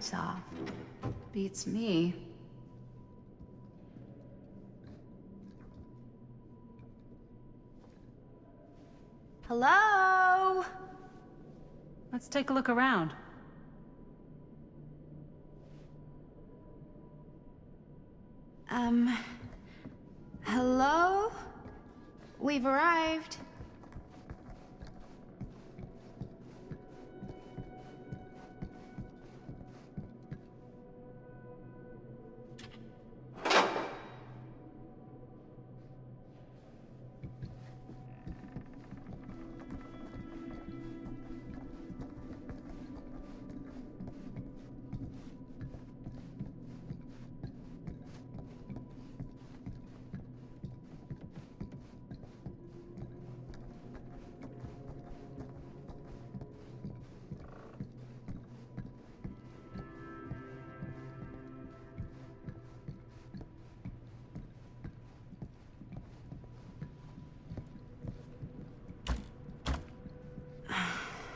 lights off. Beats me. Hello? Let's take a look around. Hello? We've arrived.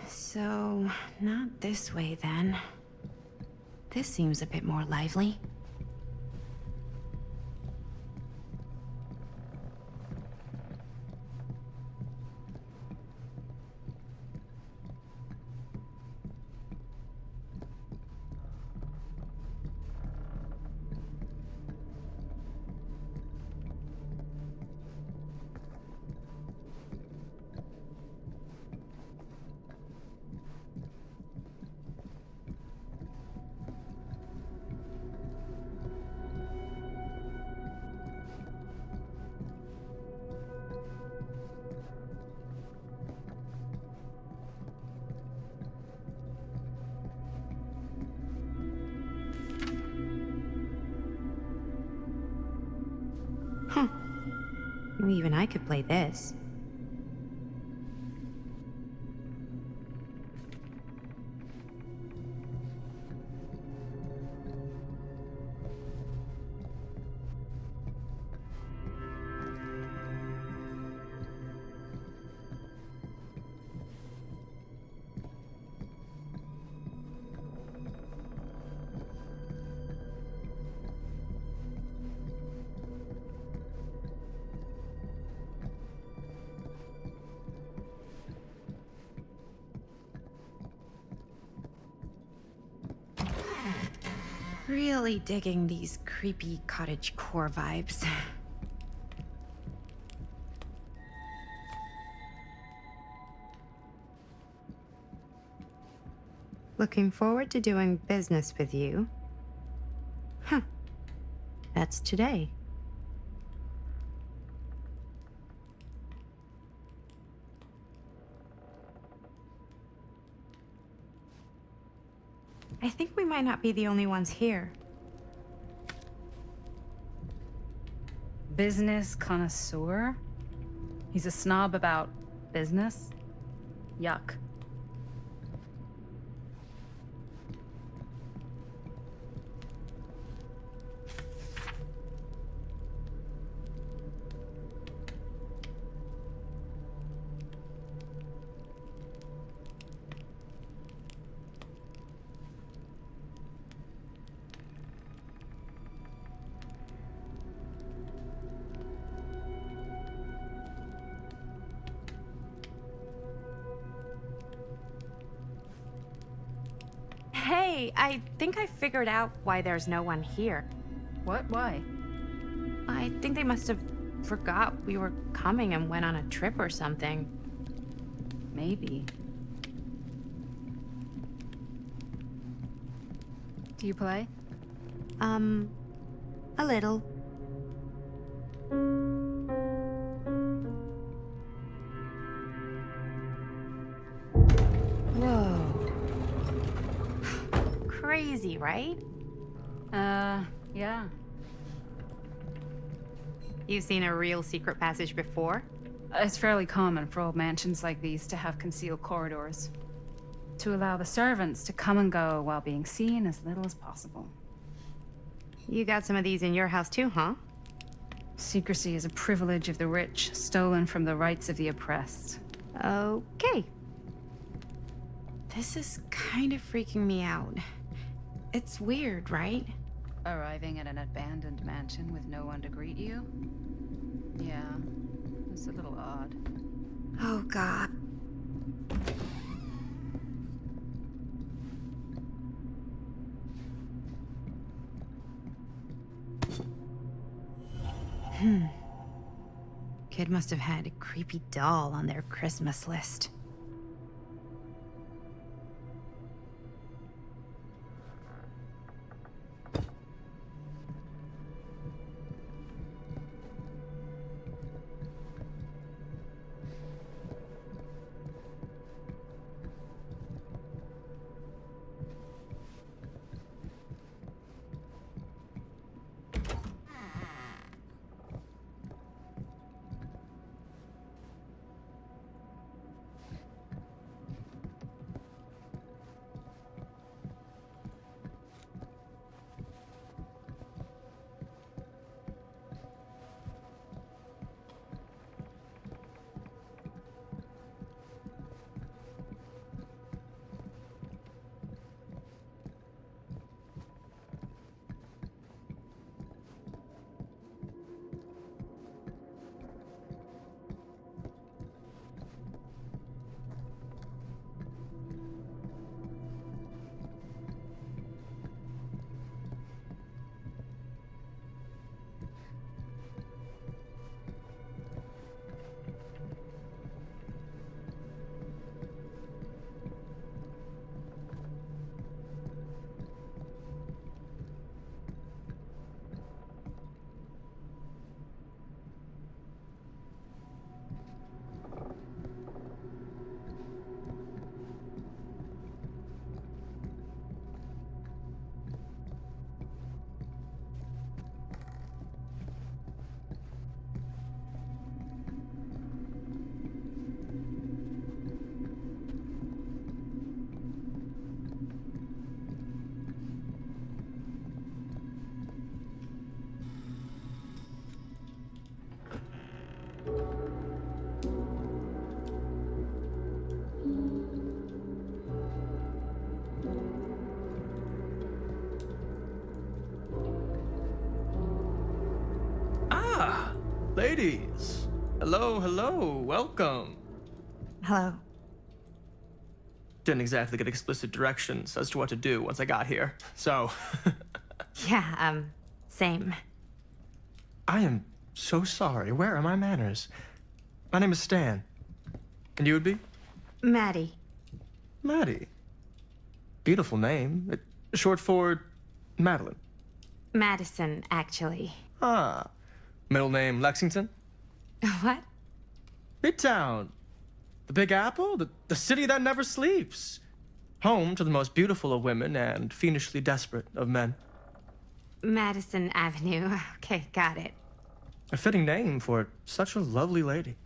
So, not this way then. This seems a bit more lively. Huh. Even I could play this. Really digging these creepy cottagecore vibes. Looking forward to doing business with you. Huh. That's today. I think we might not be the only ones here. Business connoisseur? He's a snob about business? Yuck. Hey, I think I figured out why there's no one here. What? Why? I think they must have forgot we were coming and went on a trip or something. Maybe. Do you play? A little. Whoa. Crazy, right? Yeah. You've seen a real secret passage before? It's fairly common for old mansions like these to have concealed corridors, to allow the servants to come and go while being seen as little as possible. You got some of these in your house too, huh? Secrecy is a privilege of the rich, stolen from the rights of the oppressed. Okay. This is kind of freaking me out. It's weird, right? Arriving at an abandoned mansion with no one to greet you? Yeah, it's a little odd. Oh, God. Kid must have had a creepy doll on their Christmas list. Ladies, hello, hello, welcome. Hello. Didn't exactly get explicit directions as to what to do once I got here, so. Yeah, same. I am so sorry. Where are my manners? My name is Stan. And you would be? Maddie. Madi. Beautiful name. Short for Madeline. Madison, actually. Ah. Middle name Lexington? What? Midtown. The Big Apple? The city that never sleeps. Home to the most beautiful of women and fiendishly desperate of men. Madison Avenue. Okay, got it. A fitting name for such a lovely lady.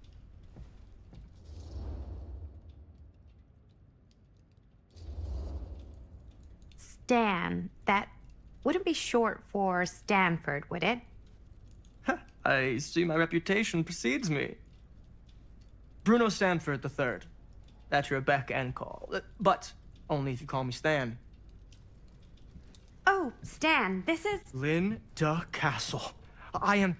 Stan. That wouldn't be short for Stanford, would it? I see my reputation precedes me. Bruno Stanford III. At your beck and call. But only if you call me Stan. Oh, Stan, this is... Linda Castle. I am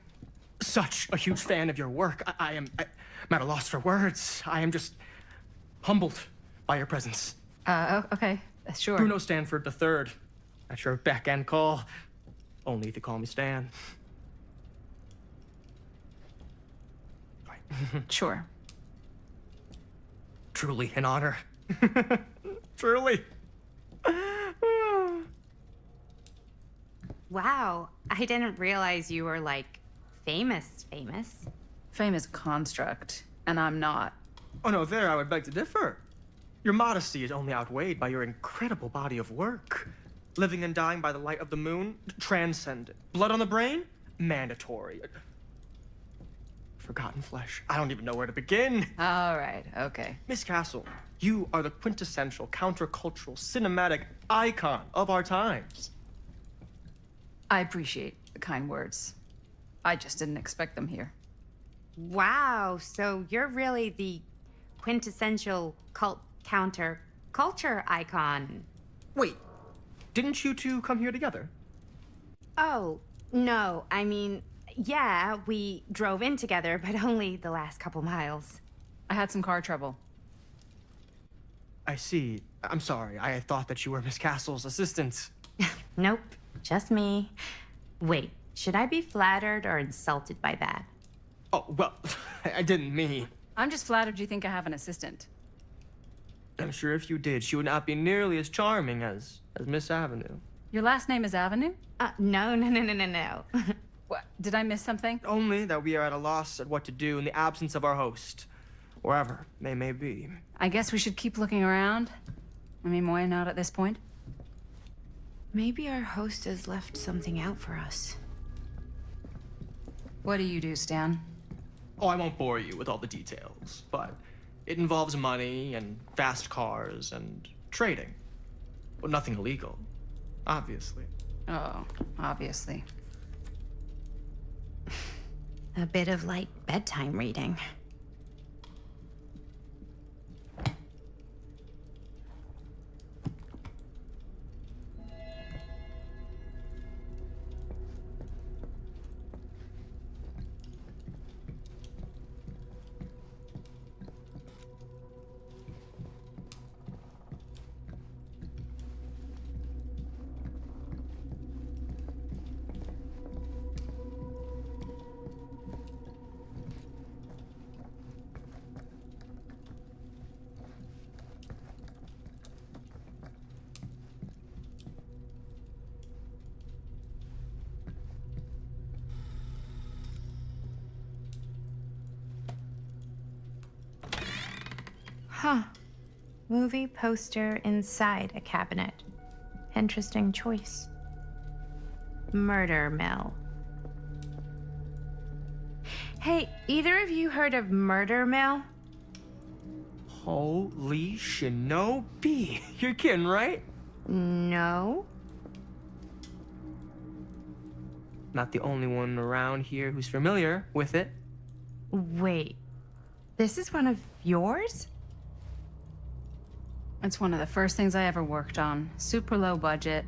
such a huge fan of your work. I'm at a loss for words. I am just humbled by your presence. Okay, sure. Bruno Stanford III. At your beck and call. Only if you call me Stan. Sure. Truly an honor. Truly. Wow, I didn't realize you were, like, famous. Famous construct, and I'm not. Oh no, there I would beg to differ. Your modesty is only outweighed by your incredible body of work. Living and dying by the light of the moon, transcendent. Blood on the brain, mandatory. Forgotten flesh. I don't even know where to begin. All right, okay. Miss Castle, you are the quintessential countercultural cinematic icon of our times. I appreciate the kind words. I just didn't expect them here. Wow, so you're really the quintessential cult counter culture icon. Wait, Didn't you two come here together? Oh, no, I mean, yeah, we drove in together, but only the last couple miles. I had some car trouble. I see. I'm sorry. I thought that you were Miss Castle's assistant. Nope, just me. Wait, should I be flattered or insulted by that? Oh, well, I didn't mean. I'm just flattered you think I have an assistant. I'm sure if you did, she would not be nearly as charming as Miss Avenue. Your last name is Avenue? No. What? Did I miss something? Only that we are at a loss at what to do in the absence of our host, wherever they may be. I guess we should keep looking around. I mean, why not at this point? Maybe our host has left something out for us. What do you do, Stan? Oh, I won't bore you with all the details, but it involves money and fast cars and trading. Well, nothing illegal, obviously. Oh, obviously. A bit of light bedtime reading. Huh. Movie poster inside a cabinet. Interesting choice. Murder mill. Hey, either of you heard of murder mill? Holy shinobi. You're kidding, right? No. Not the only one around here who's familiar with it. Wait. This is one of yours? It's one of the first things I ever worked on. Super low budget.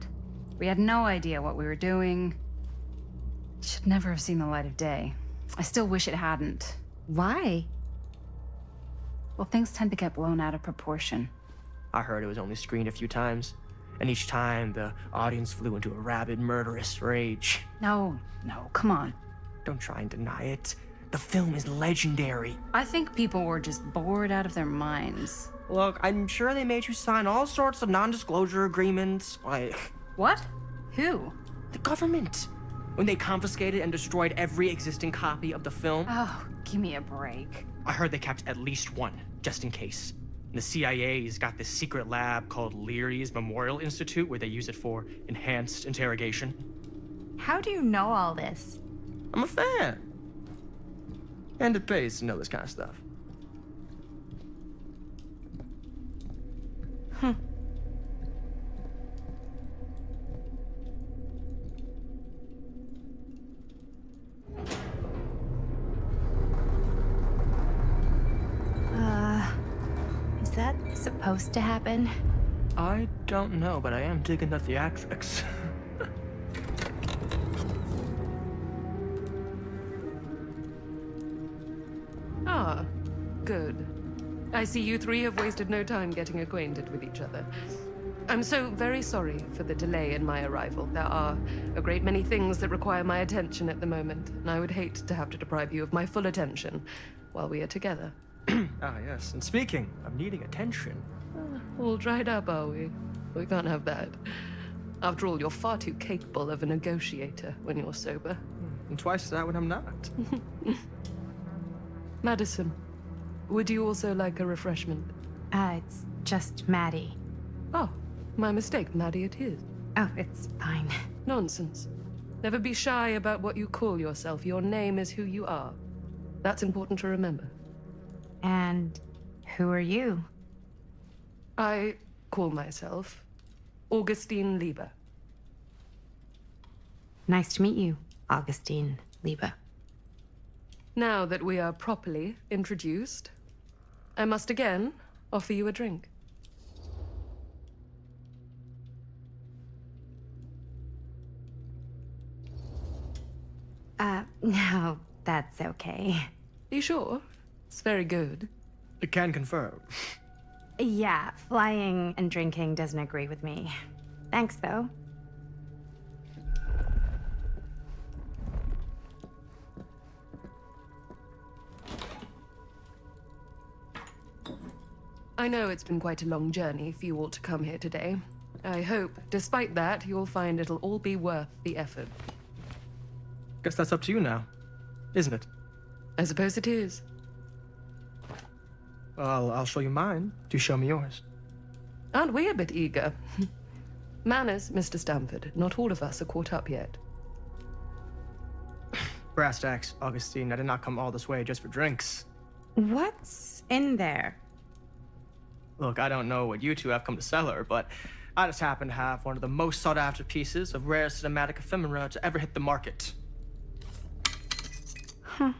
We had no idea what we were doing. Should never have seen the light of day. I still wish it hadn't. Why? Well, things tend to get blown out of proportion. I heard it was only screened a few times, and each time the audience flew into a rabid, murderous rage. No, come on. Don't try and deny it. The film is legendary. I think people were just bored out of their minds. Look, I'm sure they made you sign all sorts of non-disclosure agreements, like... What? Who? The government. When they confiscated and destroyed every existing copy of the film. Oh, give me a break. I heard they kept at least one, just in case. The CIA's got this secret lab called Leary's Memorial Institute where they use it for enhanced interrogation. How do you know all this? I'm a fan. And it pays to know this kind of stuff. Is that supposed to happen? I don't know, but I am digging the theatrics. Ah, good. I see you three have wasted no time getting acquainted with each other. I'm so very sorry for the delay in my arrival. There are a great many things that require my attention at the moment, and I would hate to have to deprive you of my full attention while we are together. Ah, yes. And speaking of needing attention. All dried up, are we? We can't have that. After all, you're far too capable of a negotiator when you're sober. And twice that when I'm not. Madison, would you also like a refreshment? It's just Maddie. Oh, my mistake. Madi it is. Oh, it's fine. Nonsense. Never be shy about what you call yourself. Your name is who you are. That's important to remember. And who are you? I call myself Augustine Lieber. Nice to meet you, Augustine Lieber. Now that we are properly introduced, I must again offer you a drink. No, that's okay. You sure? It's very good. I can confirm. Yeah, flying and drinking doesn't agree with me. Thanks, though. I know it's been quite a long journey for you all to come here today. I hope, despite that, you'll find it'll all be worth the effort. Guess that's up to you now, isn't it? I suppose it is. Well, I'll show you mine. Do show me yours. Aren't we a bit eager? Manners, Mr. Stamford. Not all of us are caught up yet. Brass tacks, Augustine. I did not come all this way just for drinks. What's in there? Look, I don't know what you two have come to cellar, but I just happen to have one of the most sought-after pieces of rare cinematic ephemera to ever hit the market. Huh.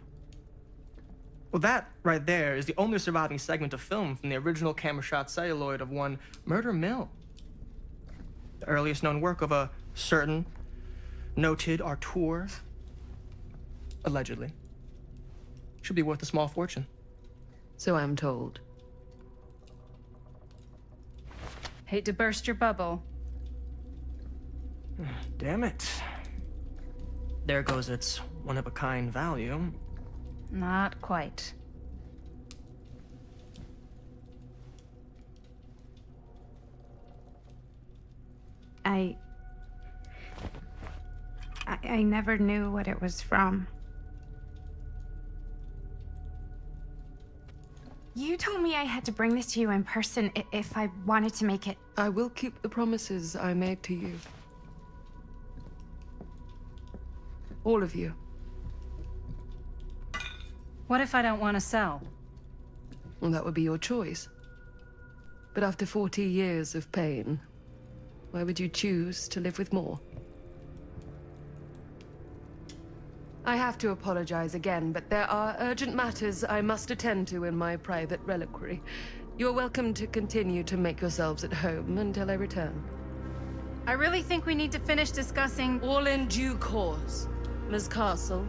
Well, that right there is the only surviving segment of film from the original camera shot celluloid of one Murder Mill. The earliest known work of a certain noted auteur, allegedly. Should be worth a small fortune. So I'm told. Hate to burst your bubble. Damn it. There goes its one-of-a-kind value. Not quite. I never knew what it was from. You told me I had to bring this to you in person if I wanted to make it. I will keep the promises I made to you. All of you. What if I don't want to sell? Well, that would be your choice. But after 40 years of pain, why would you choose to live with more? I have to apologize again, but there are urgent matters I must attend to in my private reliquary. You're welcome to continue to make yourselves at home until I return. I really think we need to finish discussing. All in due course, Ms. Castle.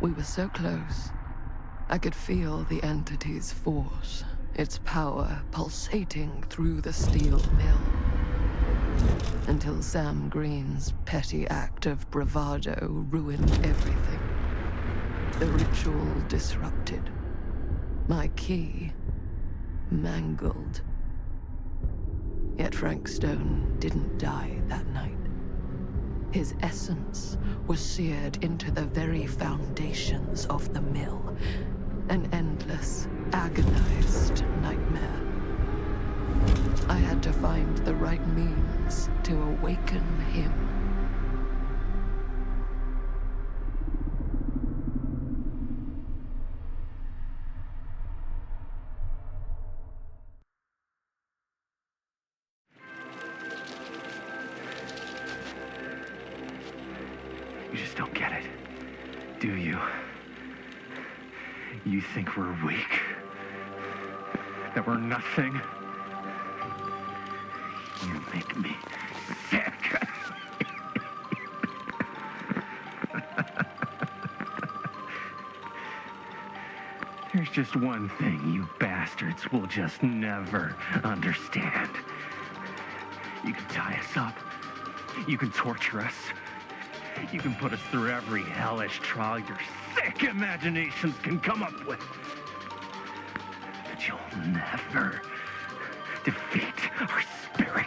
We were so close. I could feel the entity's force, its power pulsating through the steel mill. Until Sam Green's petty act of bravado ruined everything. The ritual disrupted. My key mangled. Yet Frank Stone didn't die that night. His essence was seared into the very foundations of the mill. An endless, agonized nightmare. I had to find the right means to awaken him. You just don't get it, do you? You think we're weak? That we're nothing? You make me sick. There's just one thing you bastards will just never understand. You can tie us up. You can torture us. You can put us through every hellish trial your sick imaginations can come up with. But you'll never defeat our spirit.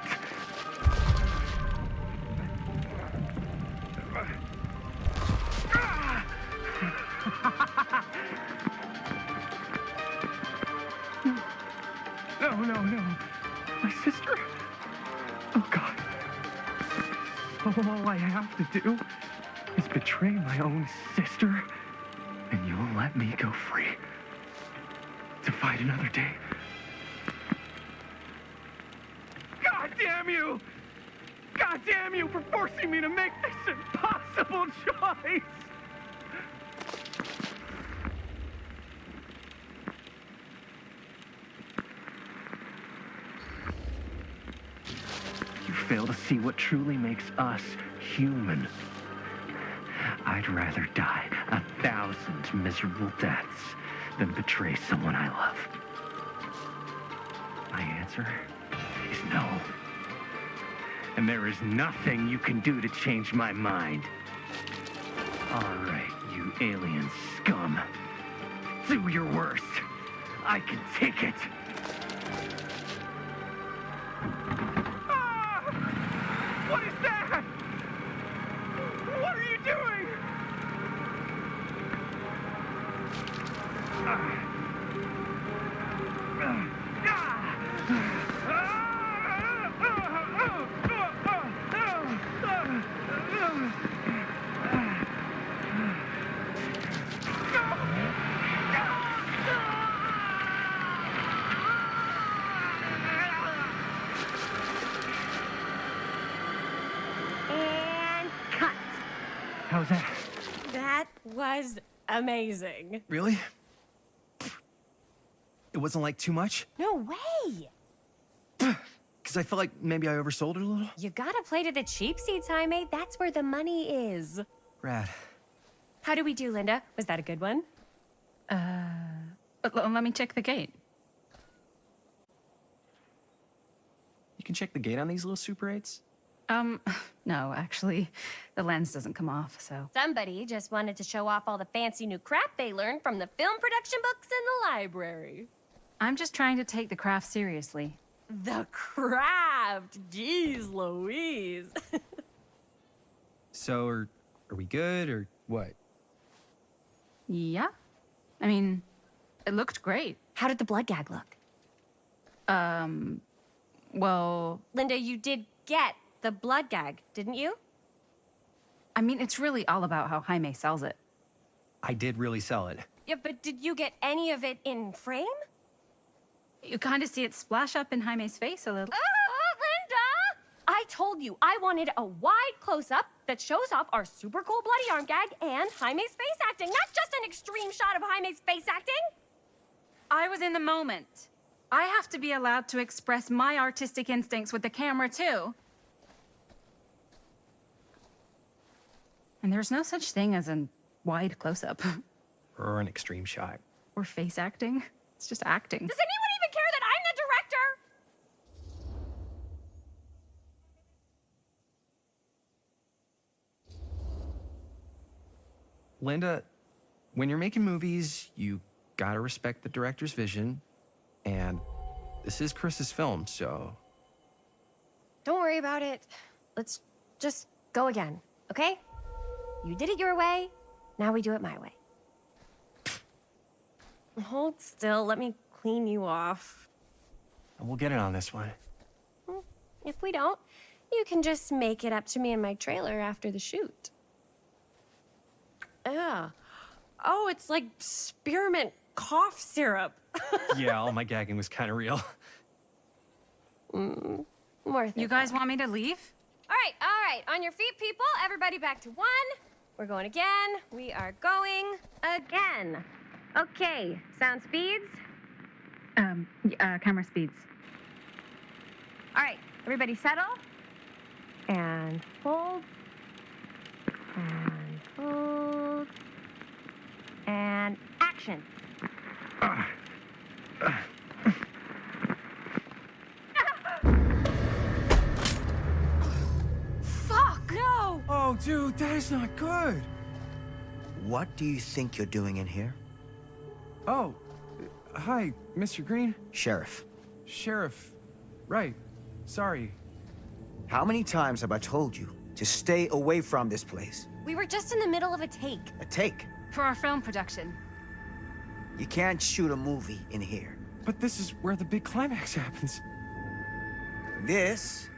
No. My sister? Oh, God. All I have to do is betray my own sister, and you'll let me go free to fight another day. God damn you! God damn you for forcing me to make this impossible choice! fail to see what truly makes us human. I'd rather die 1,000 miserable deaths than betray someone I love. My answer is no. And there is nothing you can do to change my mind. All right, you alien scum. Do your worst. I can take it. Ah! What is that? What are you doing? And cut. How's that? That was amazing. Really? It wasn't like too much? No way. Because I felt like maybe I oversold it a little? You gotta play to the cheap seats, Jaime. That's where the money is. Rad. How do we do, Linda? Was that a good one? Let me check the gate. You can check the gate on these little Super 8s? No, actually, the lens doesn't come off, so. Somebody just wanted to show off all the fancy new crap they learned from the film production books in the library. I'm just trying to take the craft seriously. The craft! Jeez Louise. So, are we good, or what? Yeah? I mean, it looked great. How did the blood gag look? Well, Linda, you did get the blood gag, didn't you? I mean, it's really all about how Jaime sells it. I did really sell it. Yeah, but did you get any of it in frame? You kind of see it splash up in Jaime's face a little. Linda! I told you I wanted a wide close-up that shows off our super cool bloody arm gag and Jaime's face acting, not just an extreme shot of Jaime's face acting. I was in the moment. I have to be allowed to express my artistic instincts with the camera, too. And there's no such thing as a wide close-up. Or an extreme shot. Or face acting. It's just acting. Does anyone even care that I'm the director? Linda, when you're making movies, you gotta respect the director's vision. And this is Chris's film, so... Don't worry about it. Let's just go again, okay? You did it your way, now we do it my way. Hold still, let me clean you off. We'll get it on this one. If we don't, you can just make it up to me in my trailer after the shoot. Yeah. Oh, it's like spearmint cough syrup. Yeah, all my gagging was kind of real. Worth it. You guys want me to leave? All right. On your feet, people. Everybody back to one. We're going again. We are going again. Okay, sound speeds. Camera speeds. All right, everybody settle. And hold. And hold. And action. Fuck! No! Oh, dude, that is not good. What do you think you're doing in here? Oh, hi, Mr. Green. Sheriff, Sheriff. Right. Sorry. how many times have I told you to stay away from this place? We were just in the middle of a take. A take. For our film production. You can't shoot a movie in here. But this is where the big climax happens. This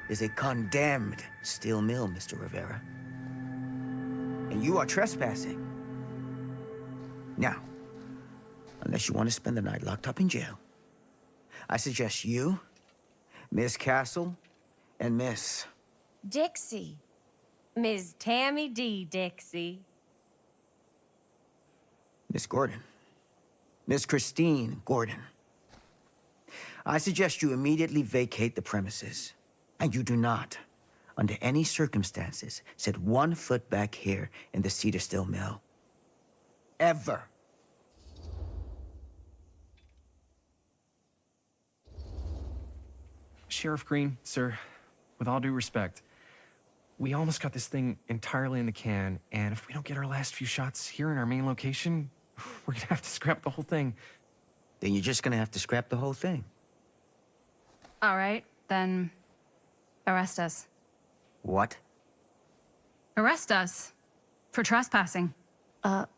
is a condemned steel mill, Mr. Rivera. And you are trespassing. Now, unless you want to spend the night locked up in jail, I suggest you, Miss Castle, and Miss... Dixie. Ms. Tammy D. Dixie. Miss Gordon. Miss Christine Gordon. I suggest you immediately vacate the premises. And you do not, under any circumstances, set 1 foot back here in the Cedar Still Mill. Ever. Sheriff Green, sir, with all due respect, we almost got this thing entirely in the can, and if we don't get our last few shots here in our main location, we're gonna have to scrap the whole thing. Then you're just gonna have to scrap the whole thing. All right, then arrest us. What? Arrest us for trespassing.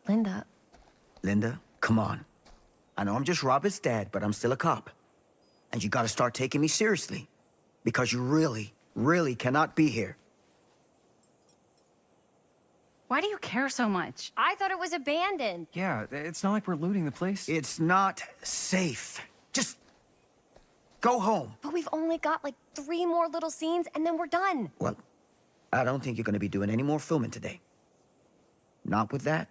Linda. Linda, come on. I know I'm just Robert's dad, but I'm still a cop. And you gotta start taking me seriously. Because you really, really cannot be here. Why do you care so much? I thought it was abandoned. Yeah, it's not like we're looting the place. It's not safe. Just go home. But we've only got like 3 more little scenes and then we're done. Well, I don't think you're gonna be doing any more filming today. Not with that.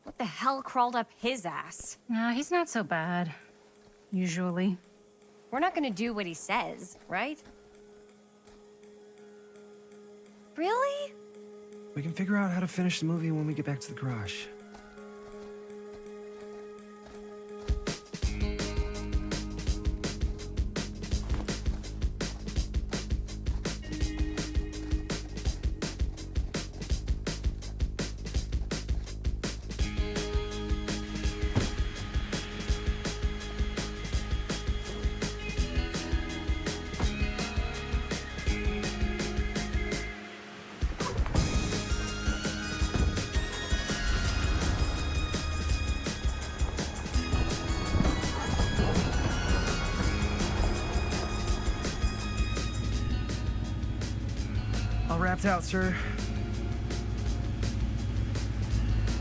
What the hell crawled up his ass? No, he's not so bad. Usually. We're not gonna do what he says, right? Really? We can figure out how to finish the movie when we get back to the garage. All wrapped out, sir.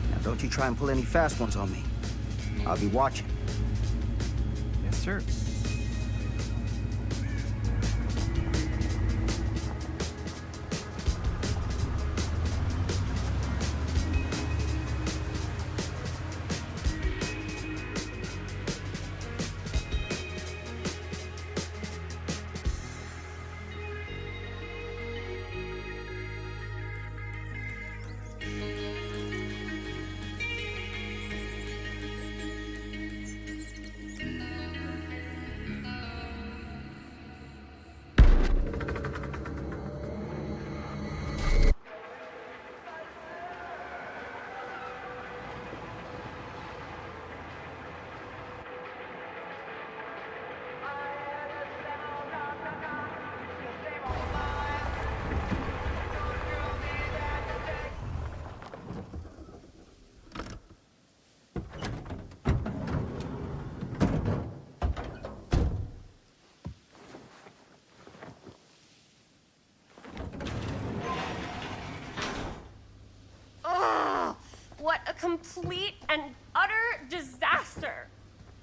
Now don't you try and pull any fast ones on me. I'll be watching. Yes, sir. What a complete and utter disaster.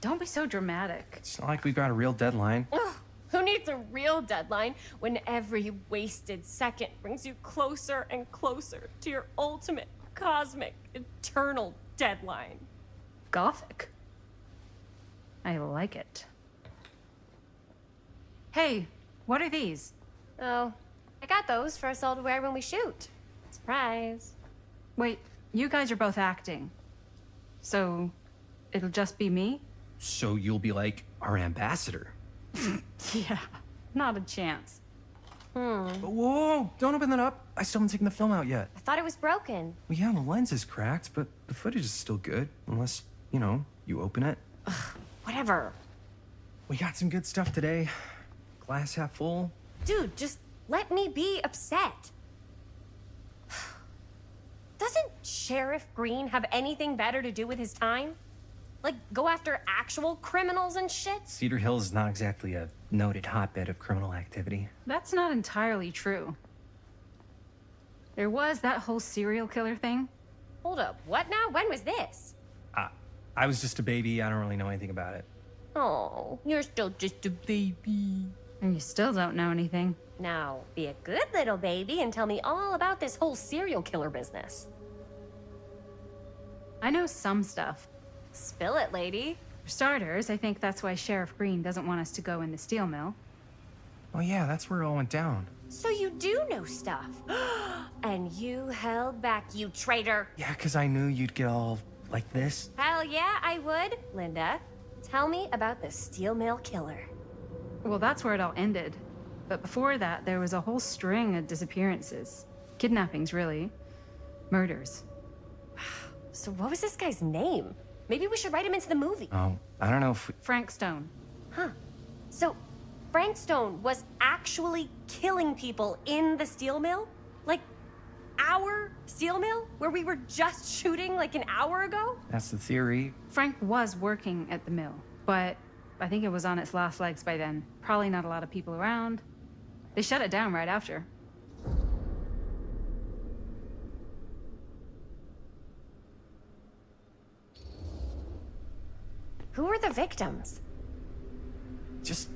Don't be so dramatic. It's not like we've got a real deadline. Ugh, who needs a real deadline when every wasted second brings you closer and closer to your ultimate, cosmic, eternal deadline? Gothic. I like it. Hey, what are these? Oh, I got those for us all to wear when we shoot. Surprise. Wait, you guys are both acting. So, it'll just be me? So you'll be like our ambassador. Yeah, not a chance. Whoa, don't open that up. I still haven't taken the film out yet. I thought it was broken. Well, yeah, the lens is cracked, but the footage is still good. Unless, you know, you open it. Whatever. We got some good stuff today. Glass half full. Dude, just let me be upset. Doesn't Sheriff Green have anything better to do with his time? Like, go after actual criminals and shit? Cedar Hills is not exactly a noted hotbed of criminal activity. That's not entirely true. There was that whole serial killer thing. Hold up, what now? When was this? I was just a baby. I don't really know anything about it. Oh, you're still just a baby. And you still don't know anything. Now, be a good little baby and tell me all about this whole serial killer business. I know some stuff. Spill it, lady. For starters, I think that's why Sheriff Green doesn't want us to go in the steel mill. Oh yeah, that's where it all went down. So you do know stuff. And you held back, you traitor. Yeah, because I knew you'd get all like this. Hell yeah, I would. Linda, tell me about the steel mill killer. Well, that's where it all ended. But before that, there was a whole string of disappearances. Kidnappings, really. Murders. So what was this guy's name? Maybe we should write him into the movie. Oh, I don't know if we... Frank Stone. Huh. So Frank Stone was actually killing people in the steel mill? Like, our steel mill? Where we were just shooting like an hour ago? That's the theory. Frank was working at the mill, but I think it was on its last legs by then. Probably not a lot of people around. They shut it down right after. Who were the victims? Just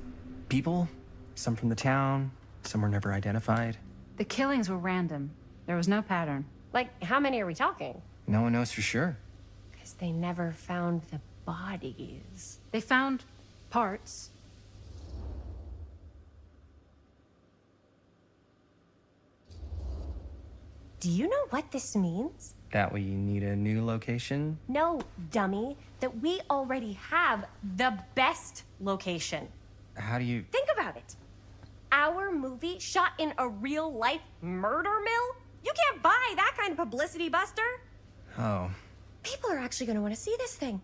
people. Some from the town. Some were never identified. The killings were random. There was no pattern. Like, how many are we talking? No one knows for sure. Because they never found the bodies. They found parts. Do you know what this means? That way you need a new location? No, dummy. That we already have the best location. How do you... Think about it. Our movie shot in a real-life murder mill? You can't buy that kind of publicity, Buster. Oh. People are actually gonna want to see this thing.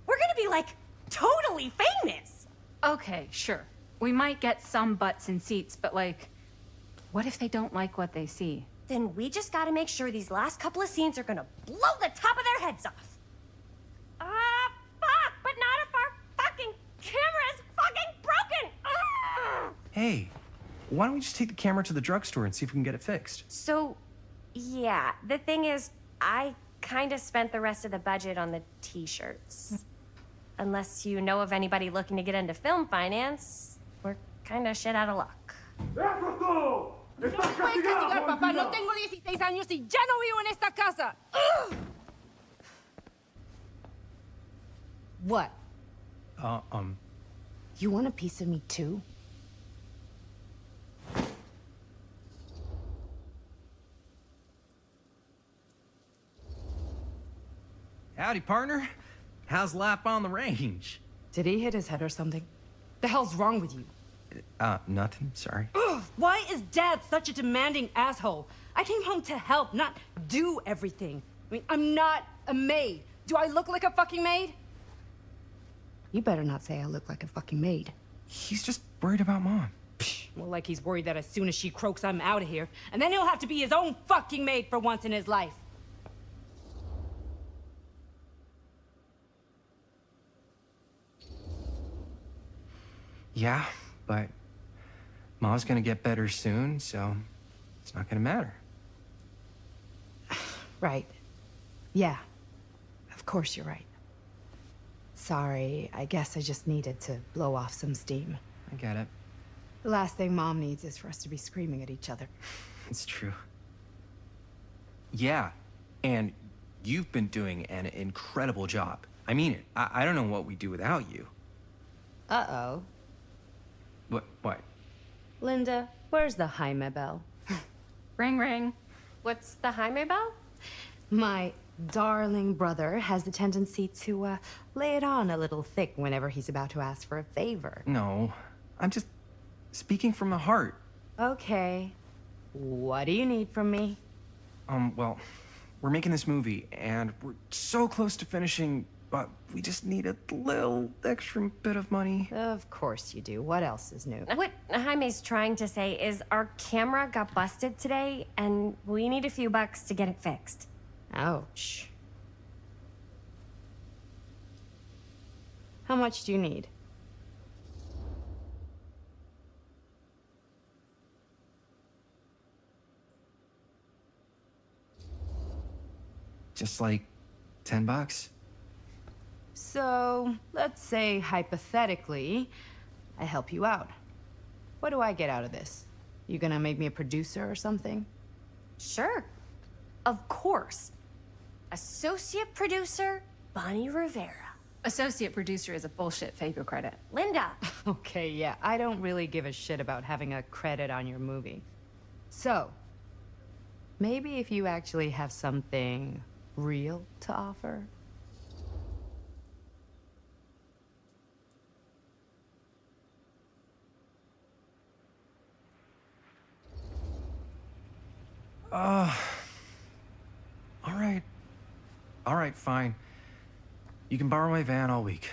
We're gonna be, like, totally famous. Okay, sure. We might get some butts in seats, but like, what if they don't like what they see? Then we just gotta make sure these last couple of scenes are gonna blow the top of their heads off. Fuck, but not if our fucking camera is fucking broken. Hey, why don't we just take the camera to the drugstore and see if we can get it fixed? So, yeah, the thing is, I kinda spent the rest of the budget on the t-shirts. Unless you know of anybody looking to get into film finance, we're kinda shit out of luck. Puedes castigar, papá. No tengo 16 años y ya no vivo en esta casa. What? Uh, You want a piece of me too? Howdy, partner. How's lap on the range? Did he hit his head or something? The hell's wrong with you? Nothing, sorry. Why is Dad such a demanding asshole? I came home to help, not do everything. I mean, I'm not a maid. Do I look like a fucking maid? You better not say I look like a fucking maid. He's just worried about Mom. More like he's worried that as soon as she croaks, I'm out of here. And then he'll have to be his own fucking maid for once in his life. Yeah, but Mom's gonna get better soon, so it's not gonna matter. Right. Yeah. Of course you're right. Sorry, I guess I just needed to blow off some steam. I get it. The last thing Mom needs is for us to be screaming at each other. It's true. Yeah, and you've been doing an incredible job. I mean it. I don't know what we'd do without you. Uh-oh. What? Linda, where's the Jaime bell? Ring, ring. What's the Jaime bell? My darling brother has the tendency to, lay it on a little thick whenever he's about to ask for a favor. No, I'm just speaking from the heart. Okay. What do you need from me? Well, we're making this movie, and we're so close to finishing, but we just need a little extra bit of money. Of course you do. What else is new? What Jaime's trying to say is our camera got busted today, and we need a few bucks to get it fixed. Ouch. How much do you need? Just like $10. So, let's say hypothetically, I help you out. What do I get out of this? You gonna make me a producer or something? Sure. Of course. Associate producer, Bonnie Rivera. Associate producer is a bullshit Fago credit. Linda. Okay, yeah, I don't really give a shit about having a credit on your movie. So, maybe if you actually have something real to offer? All right. All right, fine. You can borrow my van all week.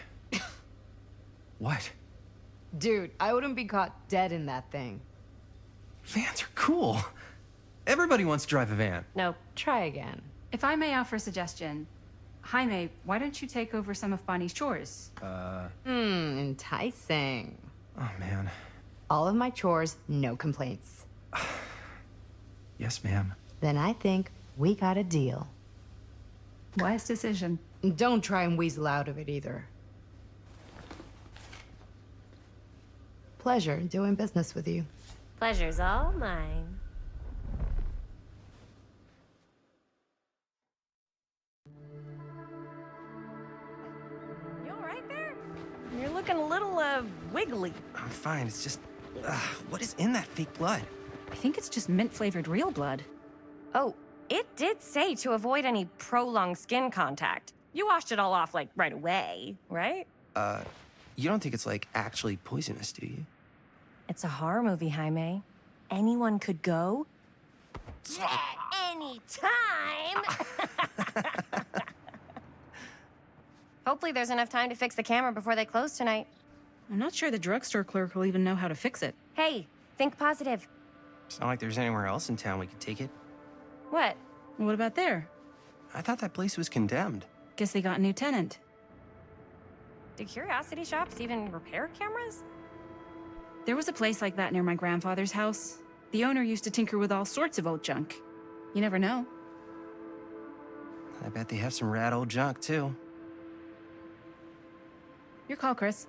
What? Dude, I wouldn't be caught dead in that thing. Vans are cool. Everybody wants to drive a van. Nope. Try again. If I may offer a suggestion, Jaime, why don't you take over some of Bonnie's chores? Enticing. Oh, man. All of my chores, no complaints. Yes, ma'am. Then I think we got a deal. Wise decision. Don't try and weasel out of it either. Pleasure doing business with you. Pleasure's all mine. You all right there? You're looking a little, wiggly. I'm fine. It's just, what is in that fake blood? I think it's just mint-flavored real blood. Oh, it did say to avoid any prolonged skin contact. You washed it all off, like, right away, right? You don't think it's, like, actually poisonous, do you? It's a horror movie, Jaime. Anyone could go. Anytime! Hopefully there's enough time to fix the camera before they close tonight. I'm not sure the drugstore clerk will even know how to fix it. Hey, think positive. It's not like there's anywhere else in town we could take it. What? What about there? I thought that place was condemned. Guess they got a new tenant. Do curiosity shops even repair cameras? There was a place like that near my grandfather's house. The owner used to tinker with all sorts of old junk. You never know. I bet they have some rad old junk, too. Your call, Chris.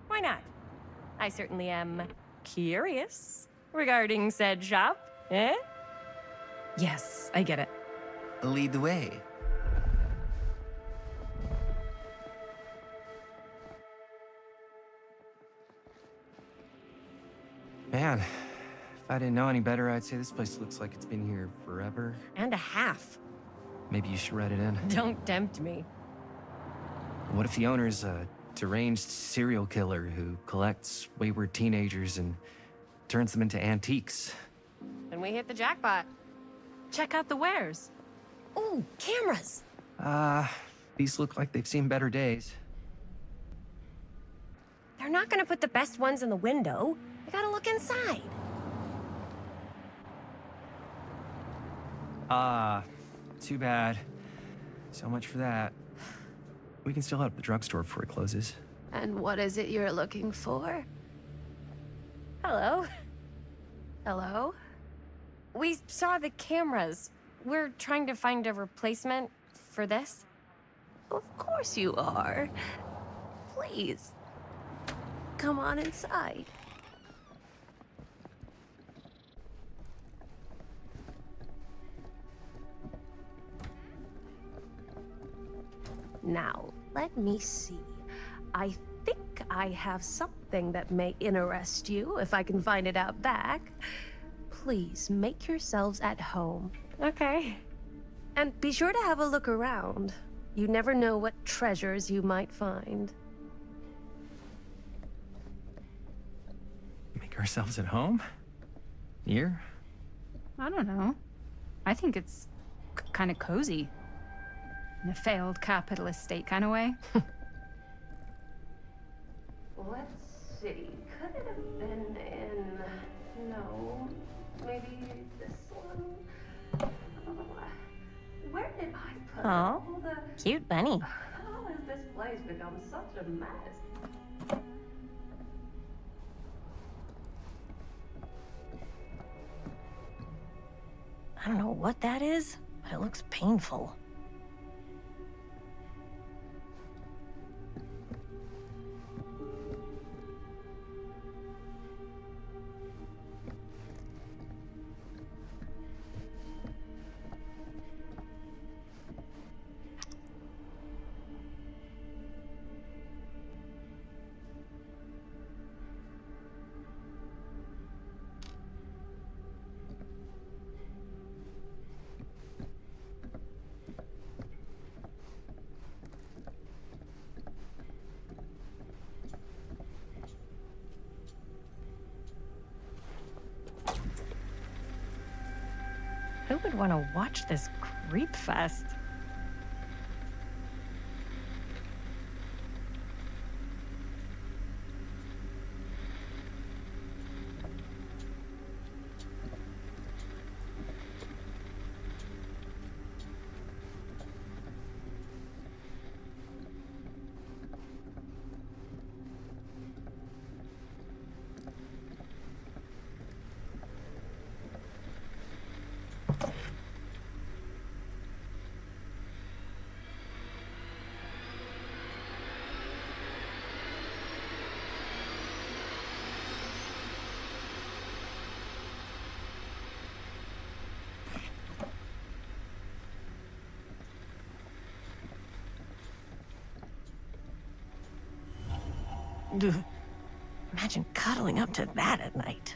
Why not? I certainly am curious regarding said shop, eh? Yes, I get it. Lead the way. Man, if I didn't know any better, I'd say this place looks like it's been here forever. And a half. Maybe you should write it in. Don't tempt me. What if the owner's a deranged serial killer who collects wayward teenagers and turns them into antiques? Then we hit the jackpot. Check out the wares. Ooh, cameras! These look like they've seen better days. They're not gonna put the best ones in the window. I gotta look inside. Too bad. So much for that. We can still head up the drugstore before it closes. And what is it you're looking for? Hello. Hello? We saw the cameras. We're trying to find a replacement for this. Of course you are. Please. Come on inside. Now, let me see. I think I have something that may interest you, if I can find it out back. Please make yourselves at home. Okay. And be sure to have a look around. You never know what treasures you might find. Make ourselves at home? Here? I don't know. I think it's kind of cozy. In a failed capitalist state kind of way. Let's see. Could it have been in... No. Maybe this one? Where did I put Aw, all the... cute bunny. How has this place become such a mess? I don't know what that is, but it looks painful. I'd want to watch this creep fest. Imagine cuddling up to that at night.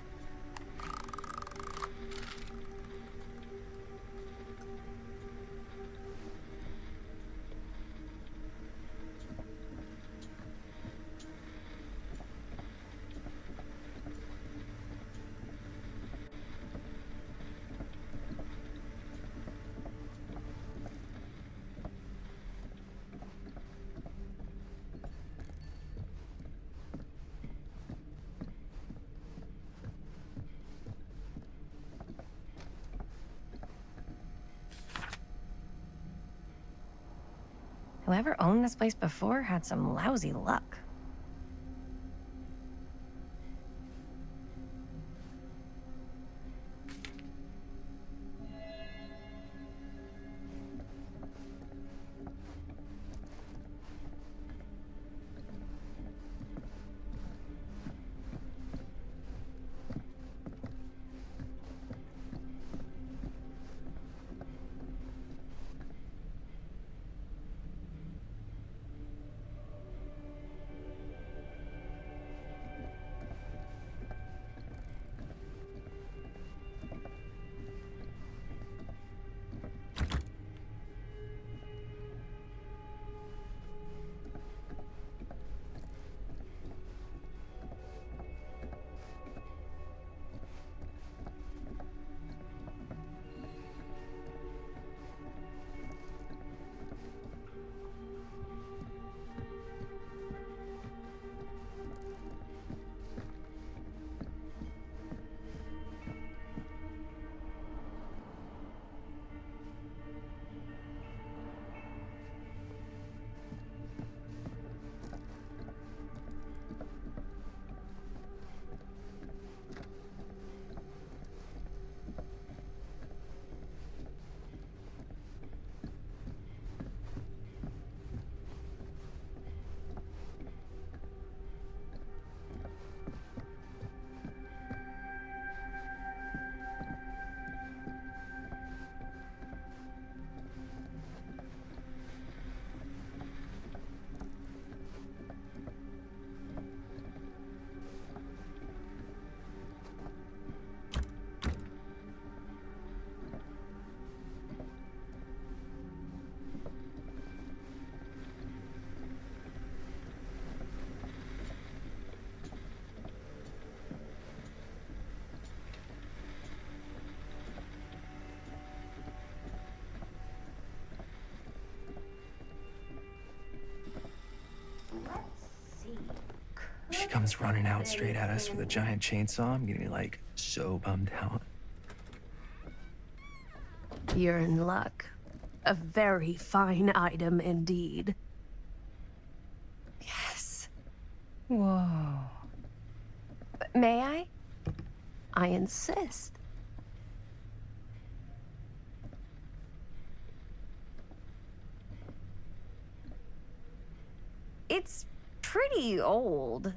Whoever owned this place before had some lousy luck. She comes running out straight at us with a giant chainsaw. I'm gonna be like so bummed out. You're in luck. A very fine item indeed. Yes. Whoa. May I? I insist. It's pretty old.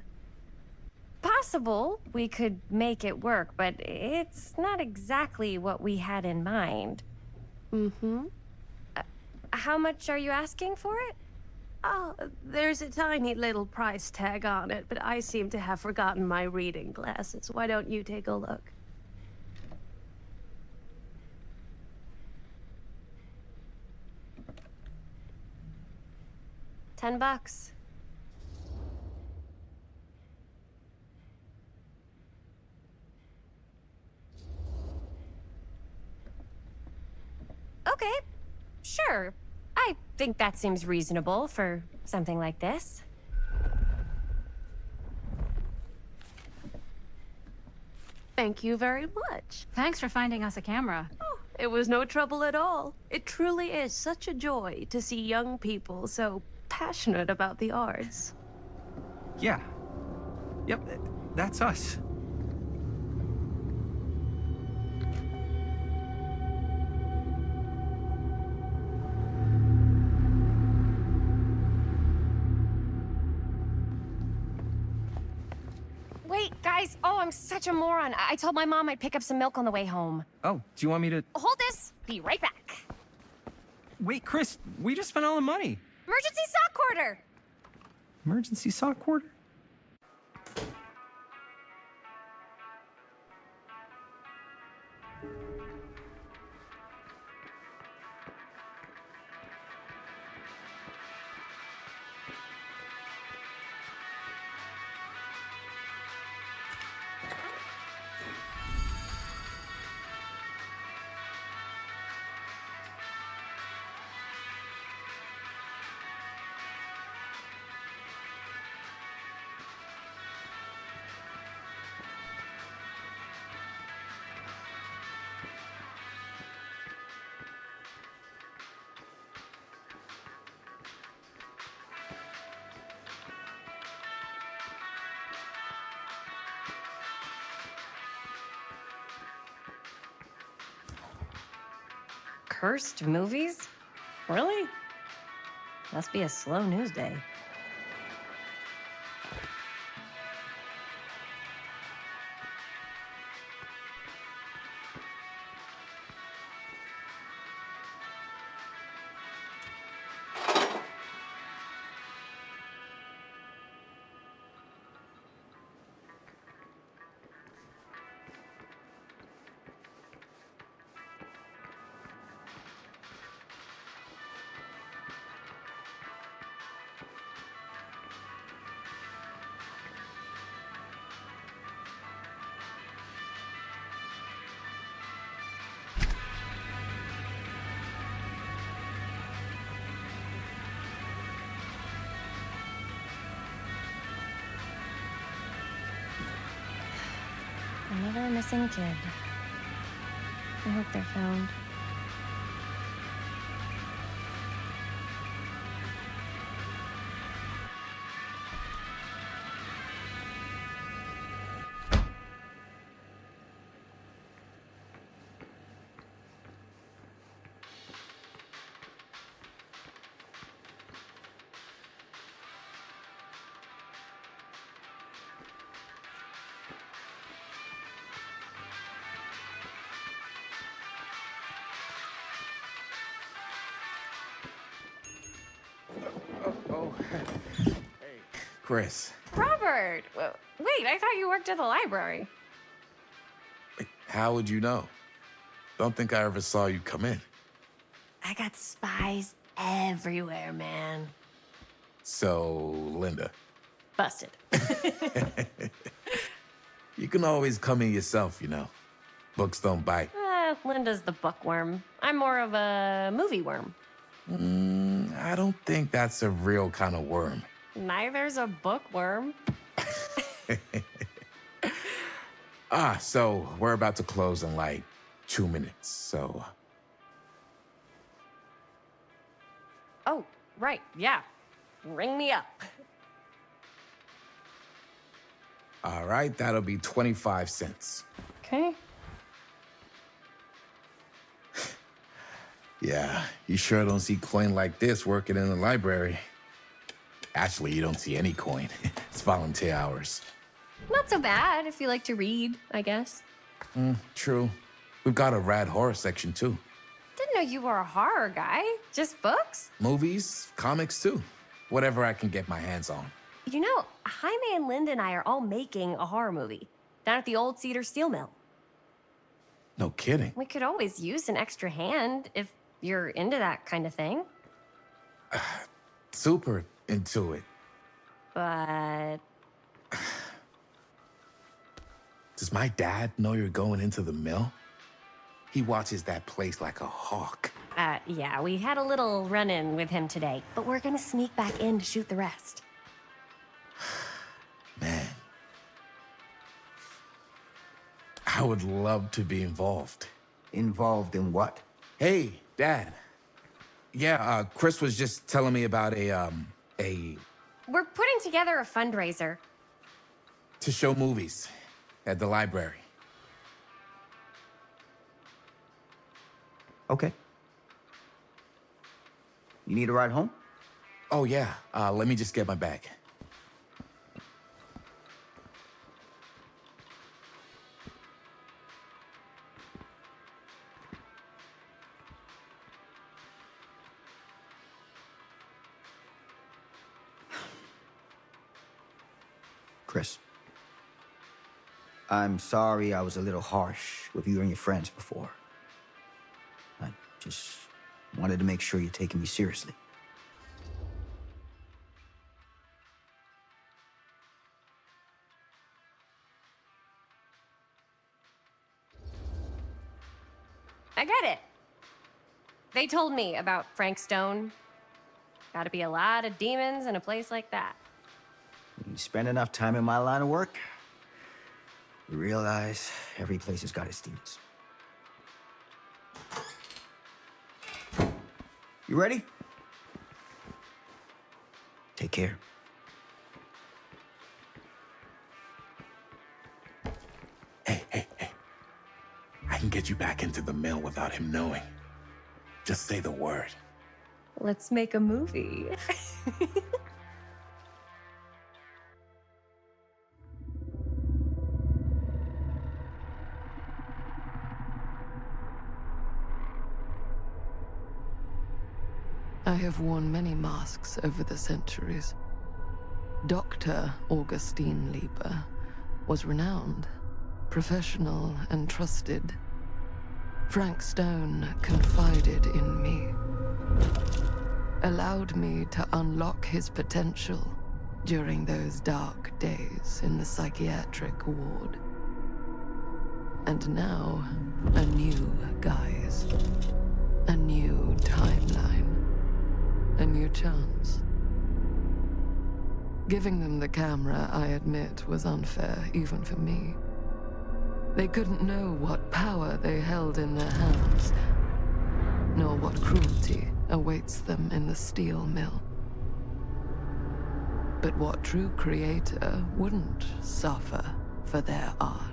Possible we could make it work, but it's not exactly what we had in mind. Mm-hmm. How much are you asking for it? Oh, there's a tiny little price tag on it, but I seem to have forgotten my reading glasses. Why don't you take a look? $10. Sure. I think that seems reasonable for something like this. Thank you very much. Thanks for finding us a camera. Oh, it was no trouble at all. It truly is such a joy to see young people so passionate about the arts. Yeah. Yep, that's us. Wait, guys. Oh, I'm such a moron. I told my mom I'd pick up some milk on the way home. Oh, do you want me to... Hold this. Be right back. Wait, Chris, we just spent all the money. Emergency sock quarter. Emergency sock quarter? Cursed movies? Really? Must be a slow news day. Another missing kid. I hope they're found. Chris, Robert! Wait, I thought you worked at the library. how would you know? Don't think I ever saw you come in. I got spies everywhere, man. So, Linda, Busted. you can always come in yourself, you know. Books don't bite. Linda's the bookworm. I'm more of a movie worm. I don't think that's a real kind of worm. Neither's a bookworm. So we're about to close in like 2 minutes, so... Oh, right, yeah. Ring me up. All right, that'll be 25 cents. Okay. Yeah, you sure don't see coin like this working in the library. Actually, you don't see any coin. It's volunteer hours. Not so bad if you like to read, I guess. True. We've got a rad horror section, too. Didn't know you were a horror guy. Just books? Movies, comics, too. Whatever I can get my hands on. You know, Jaime and Linda and I are all making a horror movie down at the old Cedar Steel Mill. No kidding. We could always use an extra hand if you're into that kind of thing. Super into it. But Does my dad know you're going into the mill? He watches that place like a hawk. Yeah, we had a little run-in with him today, but we're gonna sneak back in to shoot the rest. Man. I would love to be involved. Involved in what? Hey, Dad. Yeah, Chris was just telling me about a We're putting together a fundraiser. to show movies at the library. Okay. You need a ride home? Oh, yeah. Let me just get my bag. Chris. I'm sorry I was a little harsh with you and your friends before. I just wanted to make sure you're taking me seriously. I get it. They told me about Frank Stone. Gotta be a lot of demons in a place like that. When you spend enough time in my line of work, you realize every place has got its demons. You ready? Take care. Hey. I can get you back into the mill without him knowing. Just say the word. Let's make a movie. I have worn many masks over the centuries. Dr. Augustine Lieber was renowned, professional, and trusted. Frank Stone confided in me, allowed me to unlock his potential during those dark days in the psychiatric ward. And now, a new guise, a new timeline. A new chance. Giving them the camera, I admit, was unfair, even for me. They couldn't know what power they held in their hands, nor what cruelty awaits them in the steel mill. But what true creator wouldn't suffer for their art?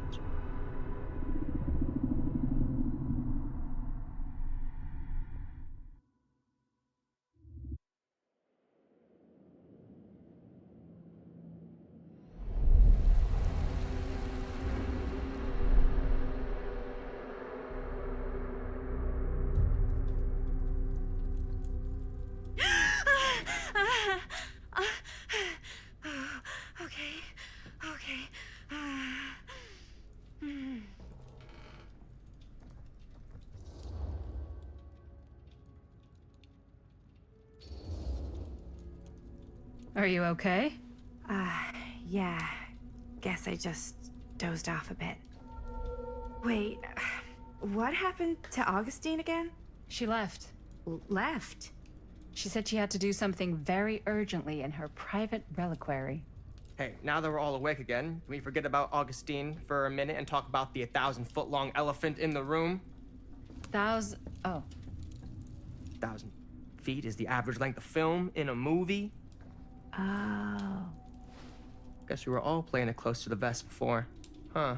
Okay. Are you okay? Yeah. Guess I just dozed off a bit. Wait, what happened to Augustine again? She left. Left? She said she had to do something very urgently in her private reliquary. Hey, now that we're all awake again, can we forget about Augustine for a minute and talk about the 1,000-foot-long elephant in the room? Oh. 1,000 feet is the average length of film in a movie. Oh. Guess we were all playing it close to the vest before. Huh.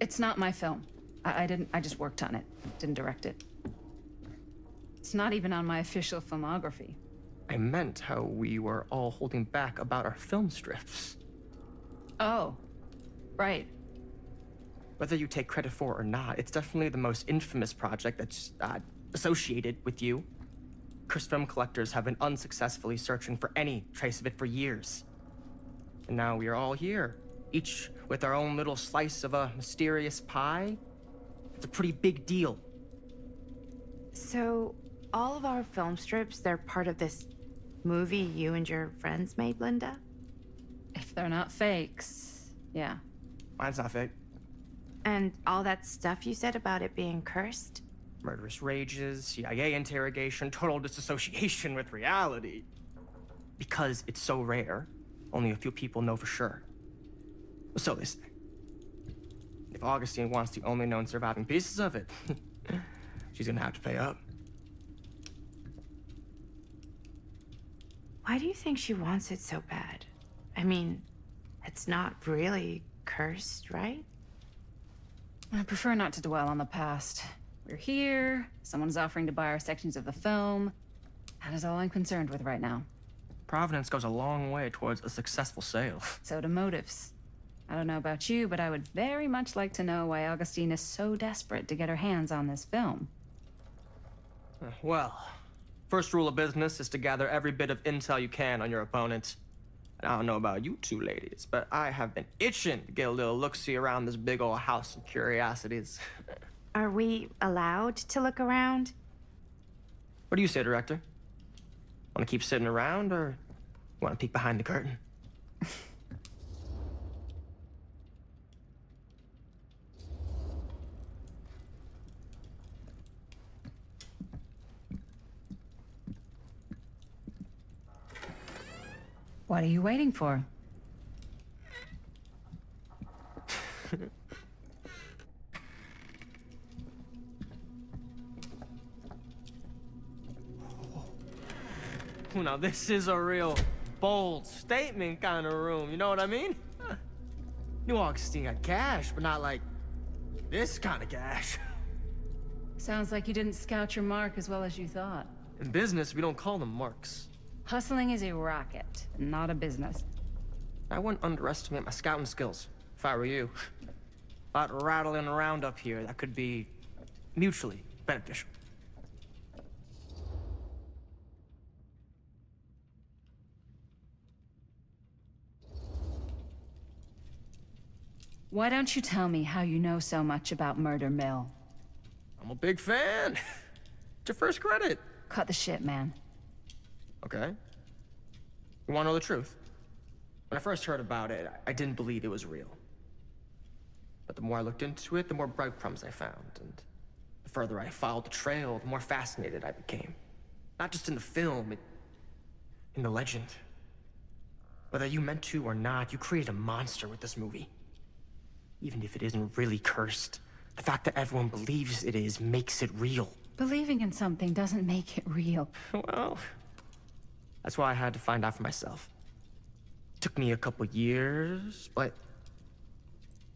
It's not my film. I just worked on it. Didn't direct it. It's not even on my official filmography. I meant how we were all holding back about our film strips. Oh. Right. Whether you take credit for it or not, it's definitely the most infamous project that's associated with you. Cursed film collectors have been unsuccessfully searching for any trace of it for years. And now we are all here, each with our own little slice of a mysterious pie. It's a pretty big deal. So, all of our film strips, they're part of this movie you and your friends made, Linda? If they're not fakes, yeah. Mine's not fake. And all that stuff you said about it being cursed? Murderous rages, CIA interrogation, total disassociation with reality. Because it's so rare, only a few people know for sure. So they say. If Augustine wants the only known surviving pieces of it, she's gonna have to pay up. Why do you think she wants it so bad? I mean, it's not really cursed, right? I prefer not to dwell on the past. We're here, someone's offering to buy our sections of the film. That is all I'm concerned with right now. Providence goes a long way towards a successful sale. So do motives. I don't know about you, but I would very much like to know why Augustine is so desperate to get her hands on this film. Well, first rule of business is to gather every bit of intel you can on your opponent. And I don't know about you two ladies, but I have been itching to get a little look-see around this big old house of curiosities. Are we allowed to look around? What do you say, Director? Want to keep sitting around, or want to peek behind the curtain? What are you waiting for? Now, this is a real bold statement kind of room, you know what I mean? New Augustine got cash, but not like this kind of cash. Sounds like you didn't scout your mark as well as you thought. In business, we don't call them marks. Hustling is a racket, not a business. I wouldn't underestimate my scouting skills, if I were you. A lot rattling around up here that could be mutually beneficial. Why don't you tell me how you know so much about Murder Mill? I'm a big fan. It's your first credit. Cut the shit, man. Okay. You want to know the truth? When I first heard about it, I didn't believe it was real. But the more I looked into it, the more breadcrumbs I found, and the further I followed the trail, the more fascinated I became. Not just in the film, in the legend. Whether you meant to or not, you created a monster with this movie. Even if it isn't really cursed, the fact that everyone believes it is makes it real. Believing in something doesn't make it real. Well, that's why I had to find out for myself. It took me a couple years, but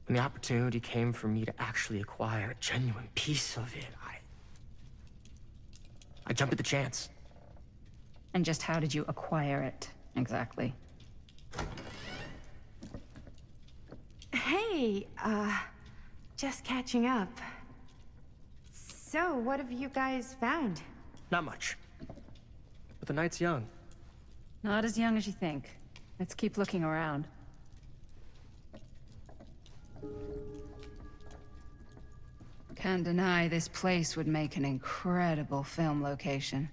when the opportunity came for me to actually acquire a genuine piece of it, I jumped at the chance. And just how did you acquire it, exactly? Hey, just catching up. So, what have you guys found? Not much. But the night's young. Not as young as you think. Let's keep looking around. Can't deny this place would make an incredible film location.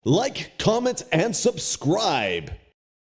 Like, comment, and subscribe.